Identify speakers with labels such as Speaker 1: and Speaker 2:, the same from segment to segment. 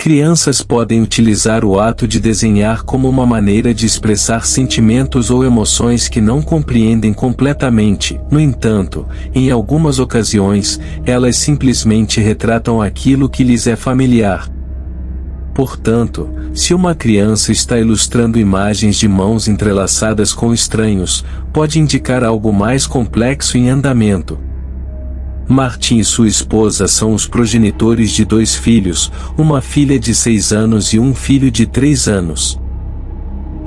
Speaker 1: Crianças podem utilizar o ato de desenhar como uma maneira de expressar sentimentos ou emoções que não compreendem completamente. No entanto, em algumas ocasiões, elas simplesmente retratam aquilo que lhes é familiar. Portanto, se uma criança está ilustrando imagens de mãos entrelaçadas com estranhos, pode indicar algo mais complexo em andamento. Martim e sua esposa são os progenitores de 2 filhos, uma filha de 6 anos e um filho de 3 anos.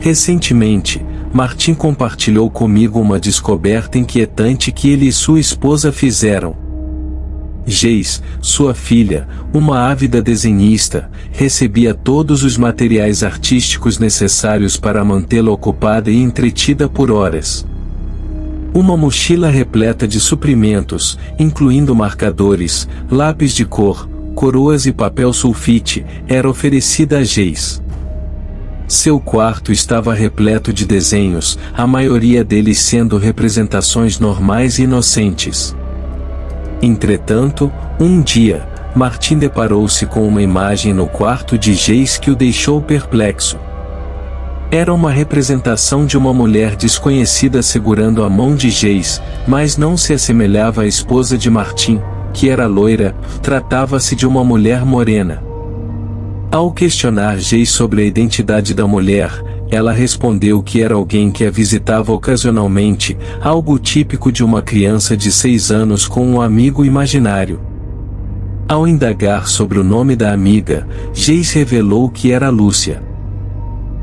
Speaker 1: Recentemente, Martim compartilhou comigo uma descoberta inquietante que ele e sua esposa fizeram. Geis, sua filha, uma ávida desenhista, recebia todos os materiais artísticos necessários para mantê-la ocupada e entretida por horas. Uma mochila repleta de suprimentos, incluindo marcadores, lápis de cor, coroas e papel sulfite, era oferecida a Geis. Seu quarto estava repleto de desenhos, a maioria deles sendo representações normais e inocentes. Entretanto, um dia, Martim deparou-se com uma imagem no quarto de Geis que o deixou perplexo. Era uma representação de uma mulher desconhecida segurando a mão de Geis, mas não se assemelhava à esposa de Martim, que era loira. Tratava-se de uma mulher morena. Ao questionar Geis sobre a identidade da mulher, ela respondeu que era alguém que a visitava ocasionalmente, algo típico de uma criança de 6 anos com um amigo imaginário. Ao indagar sobre o nome da amiga, Geis revelou que era Lúcia.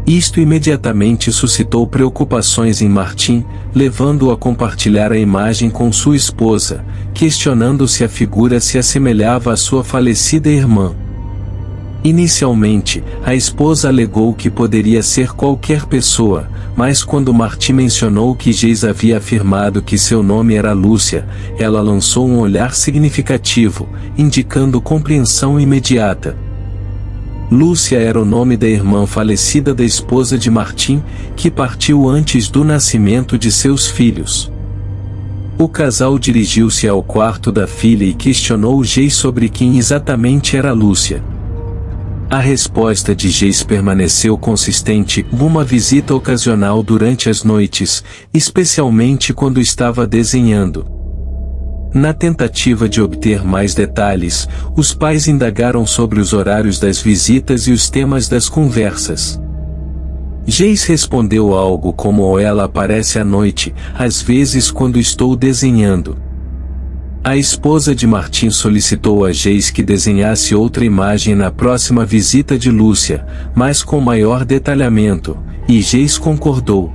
Speaker 1: Isto imediatamente suscitou preocupações em Martim, levando-o a compartilhar a imagem com sua esposa, questionando se a figura se assemelhava à sua falecida irmã. Inicialmente, a esposa alegou que poderia ser qualquer pessoa, mas quando Martim mencionou que Geis havia afirmado que seu nome era Lúcia, ela lançou um olhar significativo, indicando compreensão imediata. Lúcia era o nome da irmã falecida da esposa de Martim, que partiu antes do nascimento de seus filhos. O casal dirigiu-se ao quarto da filha e questionou Geis sobre quem exatamente era Lúcia. A resposta de Geis permaneceu consistente: uma visita ocasional durante as noites, especialmente quando estava desenhando. Na tentativa de obter mais detalhes, os pais indagaram sobre os horários das visitas e os temas das conversas. Geis respondeu algo como: ela aparece à noite, às vezes quando estou desenhando. A esposa de Martim solicitou a Geis que desenhasse outra imagem na próxima visita de Lúcia, mas com maior detalhamento, e Geis concordou.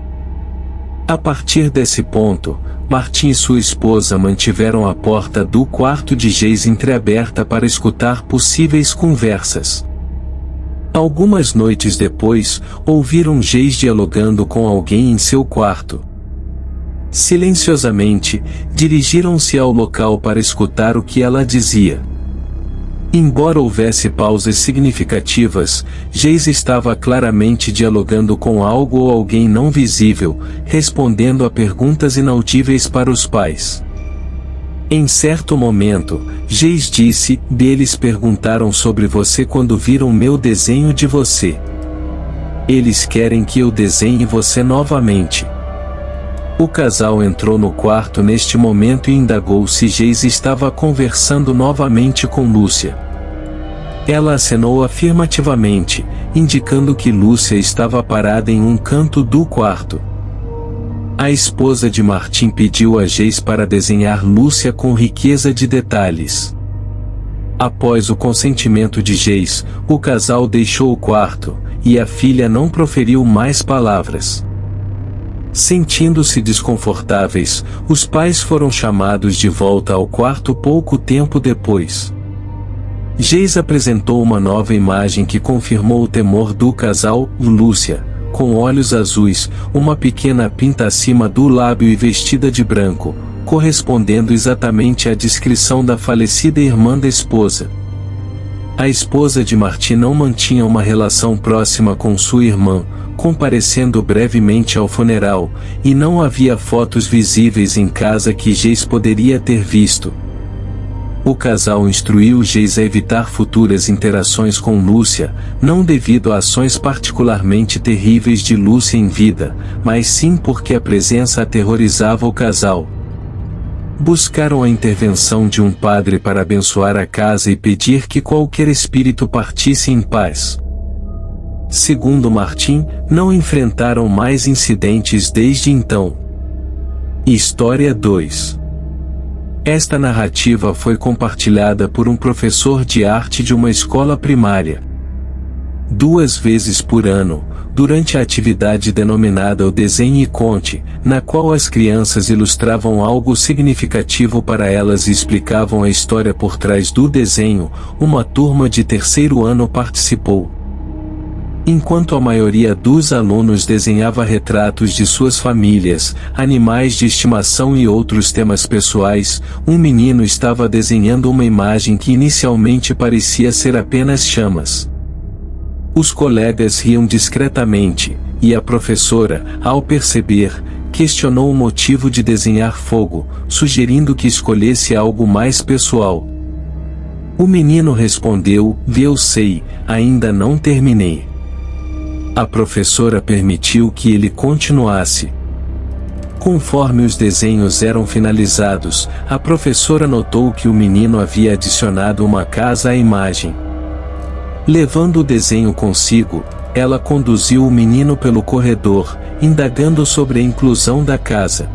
Speaker 1: A partir desse ponto, Martim e sua esposa mantiveram a porta do quarto de Geis entreaberta para escutar possíveis conversas. Algumas noites depois, ouviram Geis dialogando com alguém em seu quarto. Silenciosamente, dirigiram-se ao local para escutar o que ela dizia. Embora houvesse pausas significativas, Geis estava claramente dialogando com algo ou alguém não visível, respondendo a perguntas inaudíveis para os pais. Em certo momento, Geis disse: eles perguntaram sobre você quando viram meu desenho de você. Eles querem que eu desenhe você novamente. O casal entrou no quarto neste momento e indagou se Geis estava conversando novamente com Lúcia. Ela acenou afirmativamente, indicando que Lúcia estava parada em um canto do quarto. A esposa de Martim pediu a Geis para desenhar Lúcia com riqueza de detalhes. Após o consentimento de Geis, o casal deixou o quarto, e a filha não proferiu mais palavras. Sentindo-se desconfortáveis, os pais foram chamados de volta ao quarto pouco tempo depois. Geis apresentou uma nova imagem que confirmou o temor do casal: Lúcia, com olhos azuis, uma pequena pinta acima do lábio e vestida de branco, correspondendo exatamente à descrição da falecida irmã da esposa. A esposa de Martim não mantinha uma relação próxima com sua irmã, comparecendo brevemente ao funeral, e não havia fotos visíveis em casa que Geis poderia ter visto. O casal instruiu Geis a evitar futuras interações com Lúcia, não devido a ações particularmente terríveis de Lúcia em vida, mas sim porque a presença aterrorizava o casal. Buscaram a intervenção de um padre para abençoar a casa e pedir que qualquer espírito partisse em paz. Segundo Martim, não enfrentaram mais incidentes desde então. História 2. Esta narrativa foi compartilhada por um professor de arte de uma escola primária. 2 vezes por ano, durante a atividade denominada o Desenhe e Conte, na qual as crianças ilustravam algo significativo para elas e explicavam a história por trás do desenho, uma turma de 3º ano participou. Enquanto a maioria dos alunos desenhava retratos de suas famílias, animais de estimação e outros temas pessoais, um menino estava desenhando uma imagem que inicialmente parecia ser apenas chamas. Os colegas riam discretamente, e a professora, ao perceber, questionou o motivo de desenhar fogo, sugerindo que escolhesse algo mais pessoal. O menino respondeu: "Eu sei, ainda não terminei." A professora permitiu que ele continuasse. Conforme os desenhos eram finalizados, a professora notou que o menino havia adicionado uma casa à imagem. Levando o desenho consigo, ela conduziu o menino pelo corredor, indagando sobre a inclusão da casa.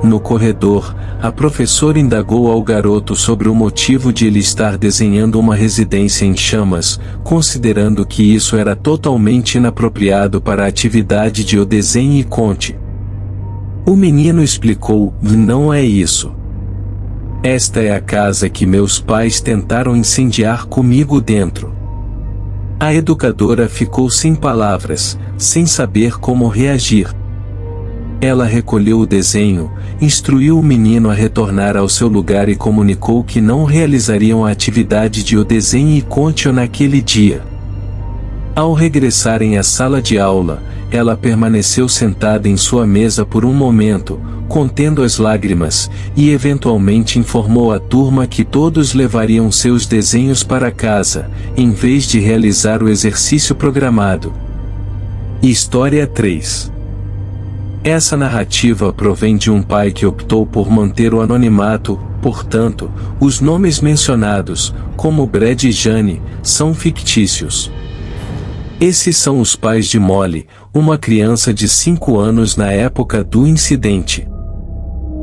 Speaker 1: No corredor, a professora indagou ao garoto sobre o motivo de ele estar desenhando uma residência em chamas, considerando que isso era totalmente inapropriado para a atividade de o Desenhe e Conte. O menino explicou: "Não é isso. Esta é a casa que meus pais tentaram incendiar comigo dentro." A educadora ficou sem palavras, sem saber como reagir. Ela recolheu o desenho, instruiu o menino a retornar ao seu lugar e comunicou que não realizariam a atividade de o Desenhe e Conte naquele dia. Ao regressarem à sala de aula, ela permaneceu sentada em sua mesa por um momento, contendo as lágrimas, e eventualmente informou à turma que todos levariam seus desenhos para casa, em vez de realizar o exercício programado. História 3. Essa narrativa provém de um pai que optou por manter o anonimato, portanto, os nomes mencionados, como Brad e Jane, são fictícios. Esses são os pais de Molly, uma criança de 5 anos na época do incidente.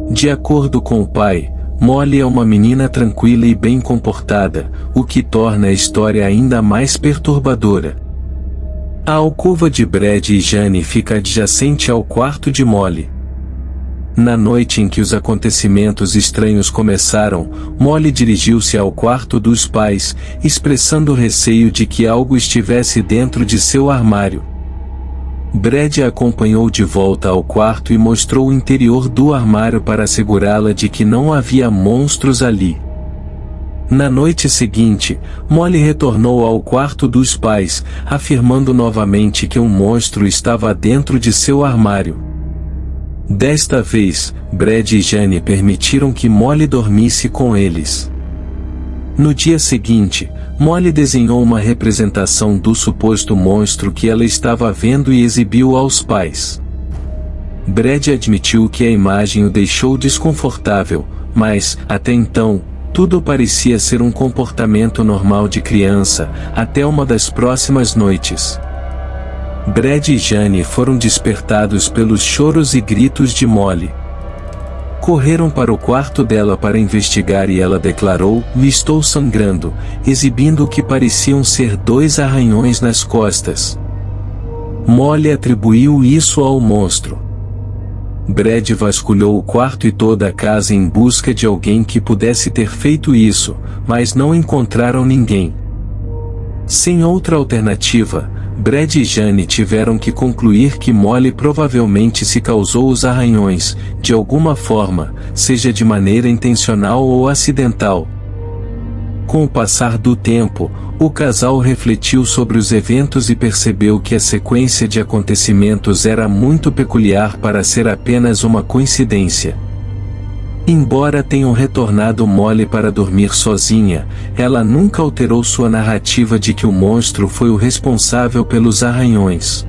Speaker 1: De acordo com o pai, Molly é uma menina tranquila e bem comportada, o que torna a história ainda mais perturbadora. A alcova de Brad e Jane fica adjacente ao quarto de Molly. Na noite em que os acontecimentos estranhos começaram, Molly dirigiu-se ao quarto dos pais, expressando receio de que algo estivesse dentro de seu armário. Brad a acompanhou de volta ao quarto e mostrou o interior do armário para assegurá-la de que não havia monstros ali. Na noite seguinte, Molly retornou ao quarto dos pais, afirmando novamente que um monstro estava dentro de seu armário. Desta vez, Brad e Jane permitiram que Molly dormisse com eles. No dia seguinte, Molly desenhou uma representação do suposto monstro que ela estava vendo e exibiu aos pais. Brad admitiu que a imagem o deixou desconfortável, mas, até então, tudo parecia ser um comportamento normal de criança, até uma das próximas noites. Brad e Jane foram despertados pelos choros e gritos de Molly. Correram para o quarto dela para investigar e ela declarou: "Estou sangrando", exibindo o que pareciam ser 2 arranhões nas costas. Molly atribuiu isso ao monstro. Brad vasculhou o quarto e toda a casa em busca de alguém que pudesse ter feito isso, mas não encontraram ninguém. Sem outra alternativa, Brad e Jane tiveram que concluir que Molly provavelmente se causou os arranhões, de alguma forma, seja de maneira intencional ou acidental. Com o passar do tempo, o casal refletiu sobre os eventos e percebeu que a sequência de acontecimentos era muito peculiar para ser apenas uma coincidência. Embora tenham retornado Molly para dormir sozinha, ela nunca alterou sua narrativa de que o monstro foi o responsável pelos arranhões.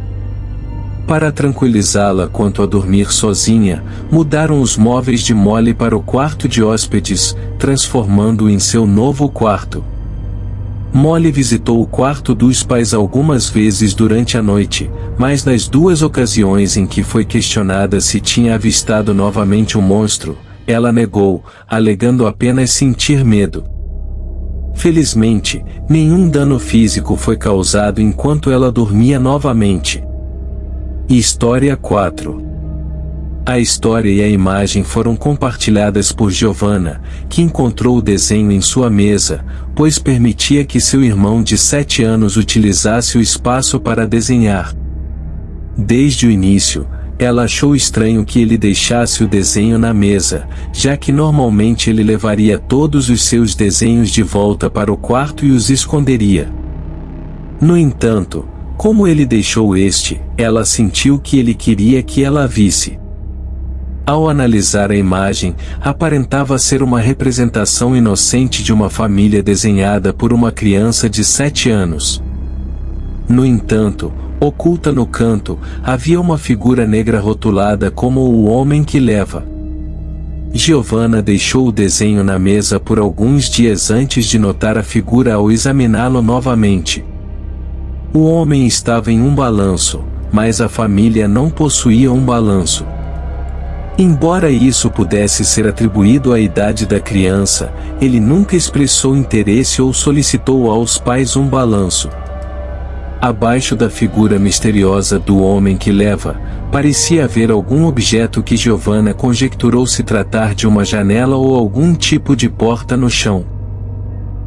Speaker 1: Para tranquilizá-la quanto a dormir sozinha, mudaram os móveis de Molly para o quarto de hóspedes, transformando-o em seu novo quarto. Molly visitou o quarto dos pais algumas vezes durante a noite, mas nas 2 ocasiões em que foi questionada se tinha avistado novamente um monstro, ela negou, alegando apenas sentir medo. Felizmente, nenhum dano físico foi causado enquanto ela dormia novamente. História 4. A história e a imagem foram compartilhadas por Giovanna, que encontrou o desenho em sua mesa, pois permitia que seu irmão de 7 anos utilizasse o espaço para desenhar. Desde o início, ela achou estranho que ele deixasse o desenho na mesa, já que normalmente ele levaria todos os seus desenhos de volta para o quarto e os esconderia. No entanto, como ele deixou ela sentiu que ele queria que ela a visse. Ao analisar a imagem, aparentava ser uma representação inocente de uma família desenhada por uma criança de 7 anos. No entanto, oculta no canto, havia uma figura negra rotulada como o homem que leva. Giovanna deixou o desenho na mesa por alguns dias antes de notar a figura ao examiná-lo novamente. O homem estava em um balanço, mas a família não possuía um balanço. Embora isso pudesse ser atribuído à idade da criança, ele nunca expressou interesse ou solicitou aos pais um balanço. Abaixo da figura misteriosa do homem que leva, parecia haver algum objeto que Giovanna conjecturou se tratar de uma janela ou algum tipo de porta no chão.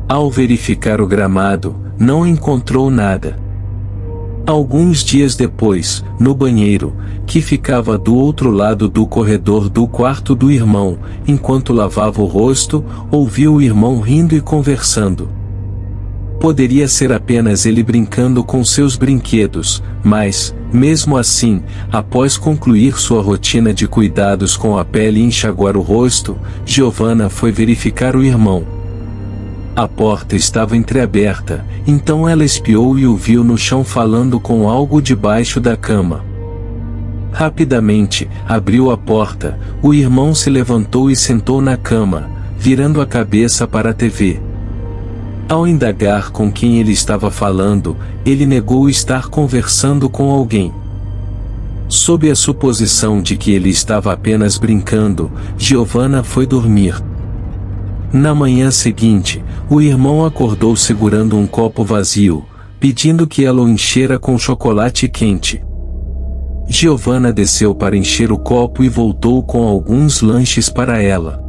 Speaker 1: Ao verificar o gramado, não encontrou nada. Alguns dias depois, no banheiro, que ficava do outro lado do corredor do quarto do irmão, enquanto lavava o rosto, ouviu o irmão rindo e conversando. Poderia ser apenas ele brincando com seus brinquedos, mas, mesmo assim, após concluir sua rotina de cuidados com a pele e enxaguar o rosto, Giovanna foi verificar o irmão. A porta estava entreaberta, então ela espiou e o viu no chão falando com algo debaixo da cama. Rapidamente, abriu a porta, o irmão se levantou e sentou na cama, virando a cabeça para a TV. Ao indagar com quem ele estava falando, ele negou estar conversando com alguém. Sob a suposição de que ele estava apenas brincando, Giovanna foi dormir. Na manhã seguinte, o irmão acordou segurando um copo vazio, pedindo que ela o enchera com chocolate quente. Giovanna desceu para encher o copo e voltou com alguns lanches para ela.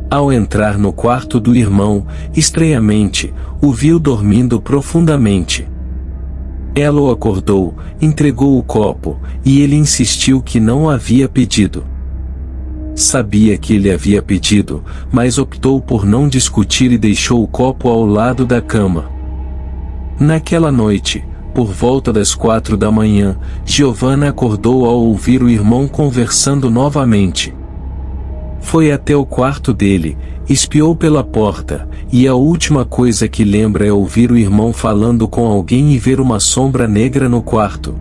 Speaker 1: Ao entrar no quarto do irmão, estranhamente, o viu dormindo profundamente. Ela o acordou, entregou o copo, e ele insistiu que não havia pedido. Sabia que ele havia pedido, mas optou por não discutir e deixou o copo ao lado da cama. Naquela noite, por volta das 4 da manhã, Giovanna acordou ao ouvir o irmão conversando novamente. Foi até o quarto dele, espiou pela porta, e a última coisa que lembra é ouvir o irmão falando com alguém e ver uma sombra negra no quarto.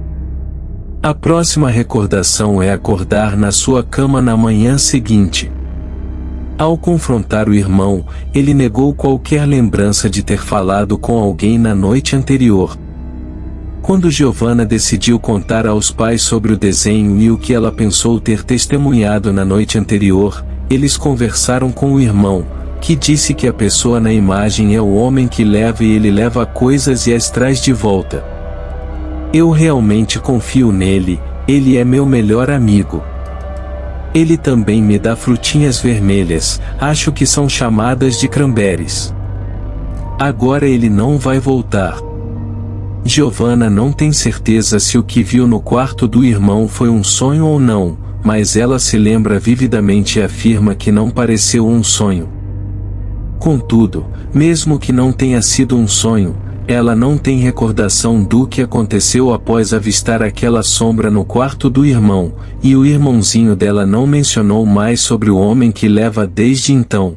Speaker 1: A próxima recordação é acordar na sua cama na manhã seguinte. Ao confrontar o irmão, ele negou qualquer lembrança de ter falado com alguém na noite anterior. Quando Giovanna decidiu contar aos pais sobre o desenho e o que ela pensou ter testemunhado na noite anterior, eles conversaram com o irmão, que disse que a pessoa na imagem é o homem que leva e ele leva coisas e as traz de volta. Eu realmente confio nele, ele é meu melhor amigo. Ele também me dá frutinhas vermelhas, acho que são chamadas de cranberries. Agora ele não vai voltar. Giovanna não tem certeza se o que viu no quarto do irmão foi um sonho ou não, mas ela se lembra vividamente e afirma que não pareceu um sonho. Contudo, mesmo que não tenha sido um sonho, Ela não tem recordação do que aconteceu após avistar aquela sombra no quarto do irmão, e o irmãozinho dela não mencionou mais sobre o homem que leva desde então.